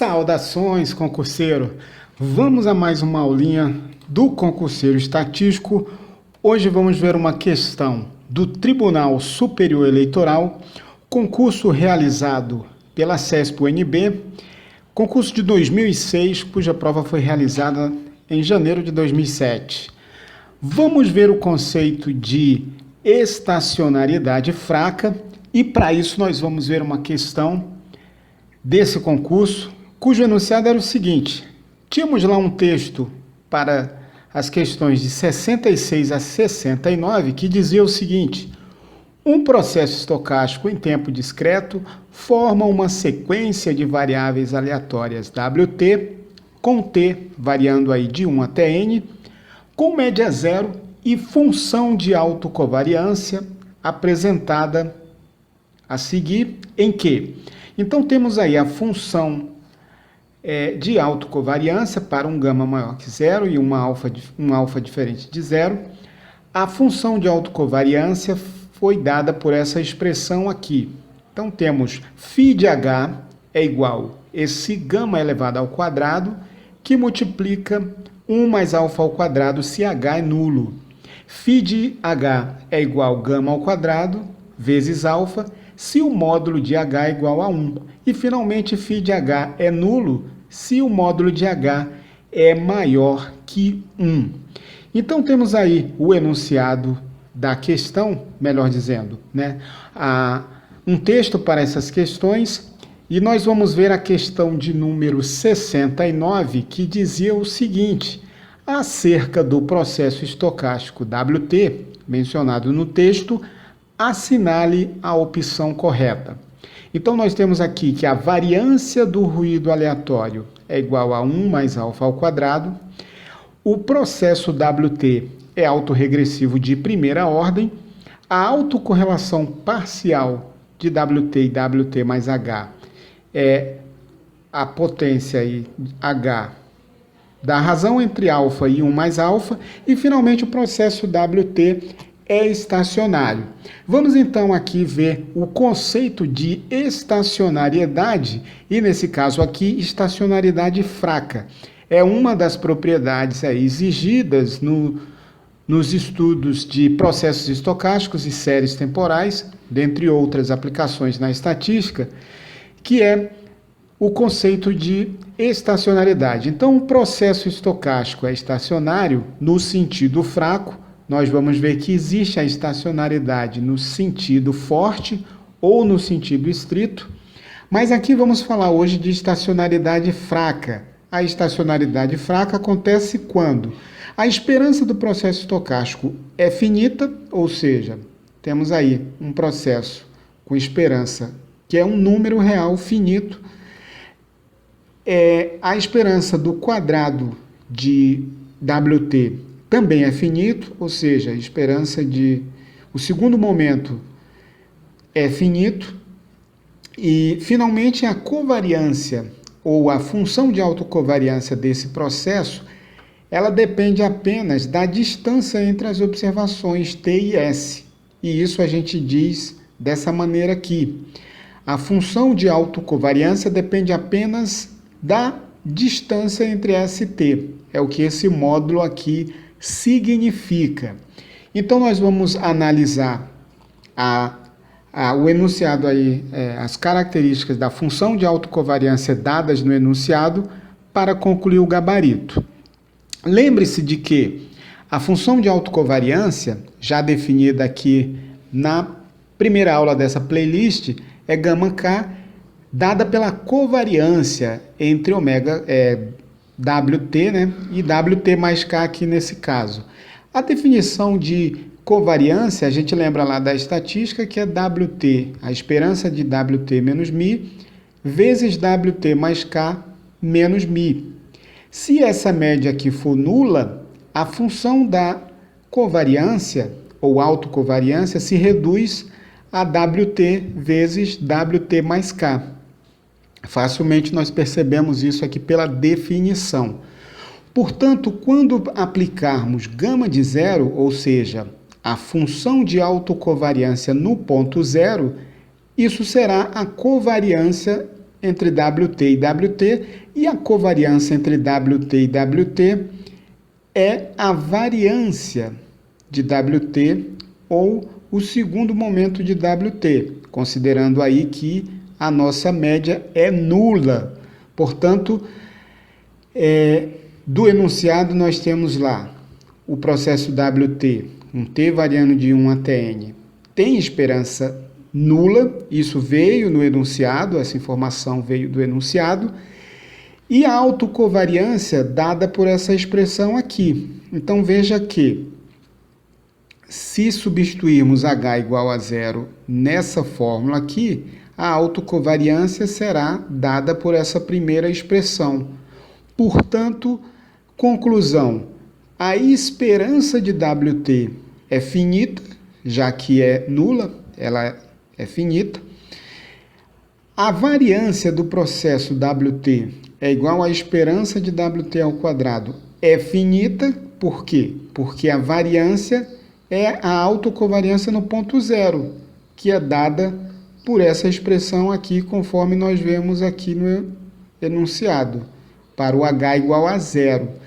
Saudações, concurseiro! Vamos a mais uma aulinha do concurseiro estatístico. Hoje vamos ver uma questão do Tribunal Superior Eleitoral, concurso realizado pela CESP-UNB, concurso de 2006, cuja prova foi realizada em janeiro de 2007. Vamos ver o conceito de estacionariedade fraca e, para isso, nós vamos ver uma questão desse concurso, cujo enunciado era o seguinte: tínhamos lá um texto para as questões de 66 a 69 que dizia o seguinte: um processo estocástico em tempo discreto forma uma sequência de variáveis aleatórias WT, com T variando aí de 1 até N, com média zero e função de autocovariância apresentada a seguir, em que? Então temos aí a função de autocovariância para um gama maior que zero e um alfa diferente de zero. A função de autocovariância foi dada por essa expressão aqui. Então temos φ de h é igual esse gama elevado ao quadrado, que multiplica 1 mais alfa ao quadrado se h é nulo. φ de h é igual gama ao quadrado vezes alfa, se o módulo de h é igual a 1. E, finalmente, φ de h é nulo se o módulo de h é maior que 1. Então, temos aí o enunciado da questão, melhor dizendo, né? Um texto para essas questões, e nós vamos ver a questão de número 69, que dizia o seguinte: acerca do processo estocástico WT, mencionado no texto, assinale a opção correta. Então, nós temos aqui que a variância do ruído aleatório é igual a 1 mais alfa ao quadrado. O processo WT é autorregressivo de primeira ordem. A autocorrelação parcial de WT e WT mais H é a potência aí, H, da razão entre alfa e 1 mais alfa. E, finalmente, o processo WT é estacionário. Vamos então aqui ver o conceito de estacionariedade, e nesse caso aqui, estacionariedade fraca. É uma das propriedades exigidas nos estudos de processos estocásticos e séries temporais, dentre outras aplicações na estatística, que é o conceito de estacionariedade. Então, o processo estocástico é estacionário no sentido fraco. Nós vamos ver que existe a estacionariedade no sentido forte ou no sentido estrito, mas aqui vamos falar hoje de estacionariedade fraca. A estacionariedade fraca acontece quando a esperança do processo estocástico é finita, ou seja, temos aí um processo com esperança que é um número real finito. A esperança do quadrado de WT também é finito, ou seja, a esperança o segundo momento é finito. E, finalmente, a covariância, ou a função de autocovariância desse processo, ela depende apenas da distância entre as observações T e S. E isso a gente diz dessa maneira aqui: a função de autocovariância depende apenas da distância entre S e T. É o que esse módulo aqui significa. Então, nós vamos analisar o enunciado aí, as características da função de autocovariância dadas no enunciado para concluir o gabarito. Lembre-se de que a função de autocovariância, já definida aqui na primeira aula dessa playlist, é γk dada pela covariância entre ômega WT, né, e WT mais K aqui nesse caso. A definição de covariância, a gente lembra lá da estatística, que é WT, a esperança de WT menos μ, vezes WT mais K menos μ. Se essa média aqui for nula, a função da covariância, ou autocovariância, se reduz a WT vezes WT mais K. Facilmente nós percebemos isso aqui pela definição. Portanto, quando aplicarmos gama de zero, ou seja, a função de autocovariância no ponto zero, isso será a covariância entre WT e WT, e a covariância entre WT e WT é a variância de WT ou o segundo momento de WT, considerando aí que a nossa média é nula. Portanto, do enunciado nós temos lá o processo WT, um T variando de 1 até N, tem esperança nula, isso veio no enunciado, essa informação veio do enunciado, e a autocovariância dada por essa expressão aqui. Então veja que, se substituirmos H igual a zero nessa fórmula aqui, a autocovariância será dada por essa primeira expressão. Portanto, conclusão, a esperança de WT é finita, já que é nula, ela é finita. A variância do processo WT é igual à esperança de WT ao quadrado. É finita, por quê? Porque a variância é a autocovariância no ponto zero, que é dada por essa expressão aqui, conforme nós vemos aqui no enunciado, para o H igual a zero.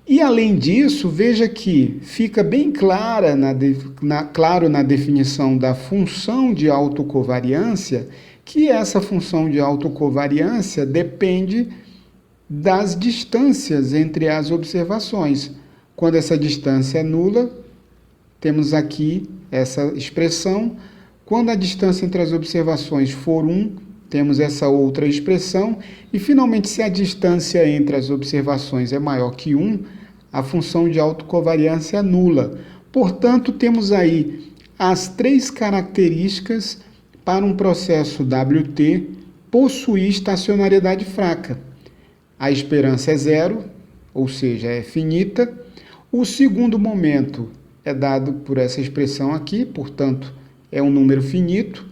E, além disso, veja que fica bem claro na definição da função de autocovariância que essa função de autocovariância depende das distâncias entre as observações. Quando essa distância é nula, temos aqui essa expressão. Quando a distância entre as observações for 1, temos essa outra expressão. E, finalmente, se a distância entre as observações é maior que 1, a função de autocovariância é nula. Portanto, temos aí as três características para um processo WT possuir estacionariedade fraca. A esperança é zero, ou seja, é finita. O segundo momento é dado por essa expressão aqui, portanto, é um número finito.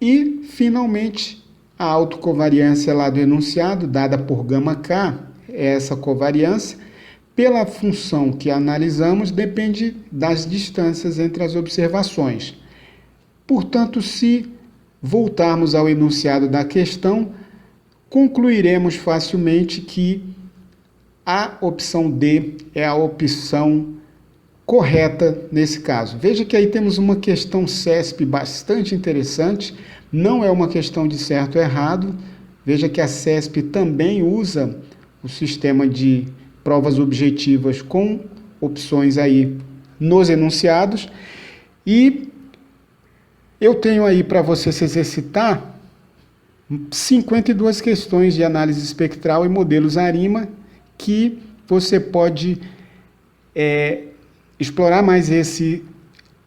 E, finalmente, a autocovariância lá do enunciado, dada por γk, é essa covariância, pela função que analisamos, depende das distâncias entre as observações. Portanto, se voltarmos ao enunciado da questão, concluiremos facilmente que a opção D é a opção correta nesse caso. Veja que aí temos uma questão CESP bastante interessante, não é uma questão de certo ou errado. Veja que a CESP também usa o sistema de provas objetivas com opções aí nos enunciados. E eu tenho aí para você se exercitar 52 questões de análise espectral e modelos ARIMA que você pode explorar mais esse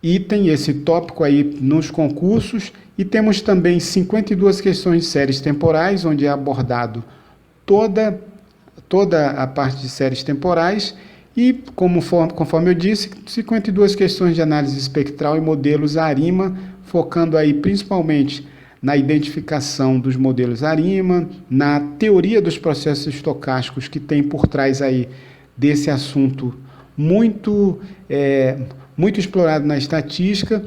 item, esse tópico aí nos concursos. E temos também 52 questões de séries temporais, onde é abordado toda a parte de séries temporais e, conforme eu disse, 52 questões de análise espectral e modelos ARIMA, focando aí principalmente na identificação dos modelos ARIMA, na teoria dos processos estocásticos que tem por trás aí desse assunto muito explorado na estatística,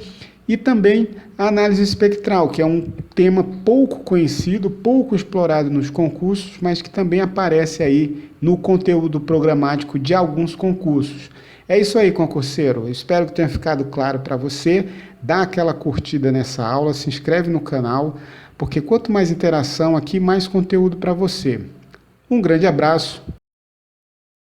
e também a análise espectral, que é um tema pouco conhecido, pouco explorado nos concursos, mas que também aparece aí no conteúdo programático de alguns concursos. É isso aí, concurseiro. Eu espero que tenha ficado claro para você. Dá aquela curtida nessa aula, se inscreve no canal, porque quanto mais interação aqui, mais conteúdo para você. Um grande abraço